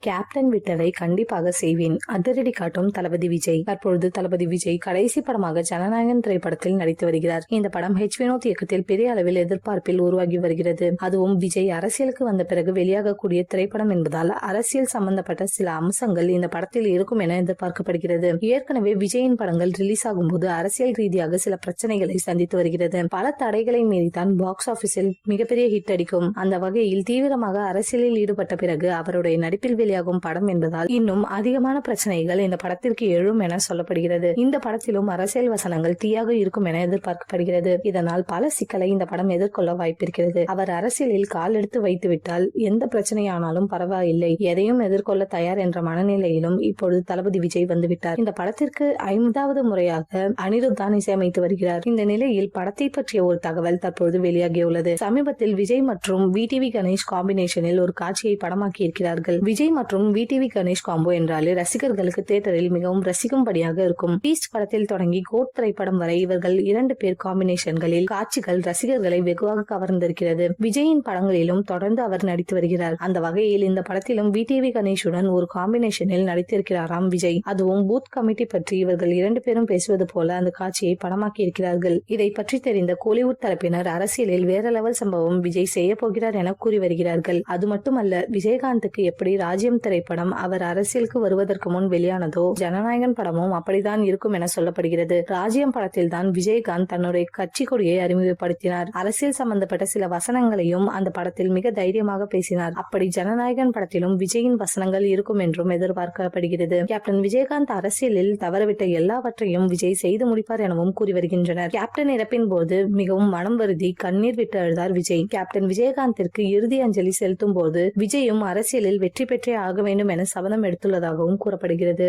Captain விட்டதை கண்டிப்பாக செய்வேன், அதிரடி காட்டும் தளபதி விஜய். தற்பொழுது தளபதி விஜய் கடைசி படமாக ஜனநாயகன் திரைப்படத்தில் நடித்து வருகிறார். இந்த படம் வினோத் இயக்கத்தில் பெரிய அளவில் எதிர்பார்ப்பில் உருவாகி வருகிறது. அதுவும் விஜய் அரசியலுக்கு வந்த பிறகு வெளியாகக்கூடிய திரைப்படம் என்பதால் அரசியல் சம்பந்தப்பட்ட சில அம்சங்கள் இந்த படத்தில் இருக்கும் என எதிர்பார்க்கப்படுகிறது. ஏற்கனவே விஜயின் படங்கள் ரிலீஸ் ஆகும் போது அரசியல் ரீதியாக சில பிரச்சனைகளை சந்தித்து வருகிறது. பல தடைகளை மீறித்தான் பாக்ஸ் ஆபீஸில் மிகப்பெரிய ஹிட் அடிக்கும். அந்த வகையில் தீவிரமாக அரசியலில் ஈடுபட்ட பிறகு அவருடைய நடிப்பில் வெளியாகும் படம் என்பதால் இன்னும் அதிகமான பிரச்சனைகள் இந்த படத்திற்கு எழும் என சொல்லப்படுகிறது. இந்த படத்திலும் அரசியல் வசனங்கள் தீயாக இருக்கும் என எதிர்பார்க்கப்படுகிறது. இதனால் பல சிக்கலை இந்த படம் எதிர்கொள்ள வாய்ப்பிருக்கிறது. அவர் அரசியலில் கால் எடுத்து வைத்துவிட்டால் எந்த பிரச்சனையானாலும் பரவாயில்லை, எதையும் எதிர்கொள்ள தயார் என்ற மனநிலையிலும் இப்பொழுது தளபதி விஜய் வந்துவிட்டார். இந்த படத்திற்கு 5வது முறையாக அனிருத் தான் இசையமைத்து வருகிறார். இந்த நிலையில் படத்தை பற்றிய ஒரு தகவல் தற்பொழுது வெளியாகியுள்ளது. சமீபத்தில் விஜய் மற்றும் விடிவி கணேஷ் காம்பினேஷனில் ஒரு காட்சியை படமாக்கி இருக்கிறார்கள். விஜய் மற்றும் விடிவி கணேஷ் காம்போ என்றாலே ரசிகர்களுக்கு தியேட்டரில் மிகவும் ரசிக்கும்படியாக இருக்கும். பீஸ்ட் படத்தில் தொடங்கி கோட் திரைப்படம் வரை இவர்கள் 2 பேர் காம்பினேஷன்களில் காட்சிகள் ரசிகர்களை வெகுவாக கவர்ந்திருக்கிறது. விஜயின் படங்களிலும் தொடர்ந்து அவர் நடித்து வருகிறார். அந்த வகையில் இந்த படத்திலும் விடிவி கணேஷுடன் ஒரு காம்பினேஷனில் நடித்திருக்கிறாராம் விஜய். அதுவும் பூத் கமிட்டி பற்றி இவர்கள் 2 பேரும் பேசுவது போல அந்த காட்சியை படமாக்கி இருக்கிறார்கள். இதை பற்றி தெரிந்த கோலிவுட் தரப்பினர் அரசியலில் வேற லெவல் சம்பவம் விஜய் செய்ய போகிறார் என கூறி வருகிறார்கள். அது மட்டுமல்ல, விஜயகாந்துக்கு எப்படி ராஜ்யம் திரைப்படம் அவர் அரசியலுக்கு வருவதற்கு முன் வெளியானதோ, ஜனநாயகன் படமும் அப்படித்தான் இருக்கும் என சொல்லப்படுகிறது. ராஜ்யம் படத்தில் தான் விஜயகாந்த் தன்னுடைய கட்சி கொடியை அறிமுகப்படுத்தினார். அரசியல் சம்பந்தப்பட்ட சில வசனங்களையும் அந்த படத்தில் மிக தைரியமாக பேசினார். அப்படி ஜனநாயகன் படத்திலும் விஜயின் வசனங்கள் இருக்கும் என்றும் எதிர்பார்க்கப்படுகிறது. கேப்டன் விஜயகாந்த் அரசியலில் தவறவிட்ட எல்லாவற்றையும் விஜய் செய்து முடிப்பார் எனவும் கூறி வருகின்றனர். கேப்டன் இறப்பின் போது மிகவும் மனம் வருந்தி கண்ணீர் விட்டு அழுதார் விஜய். கேப்டன் விஜயகாந்திற்கு இறுதி அஞ்சலி செலுத்தும் போது விஜயும் அரசியலில் வெற்றி பெற்றே ஆக வேண்டும் என சபதம் எடுத்துள்ளதாகவும் கூறப்படுகிறது.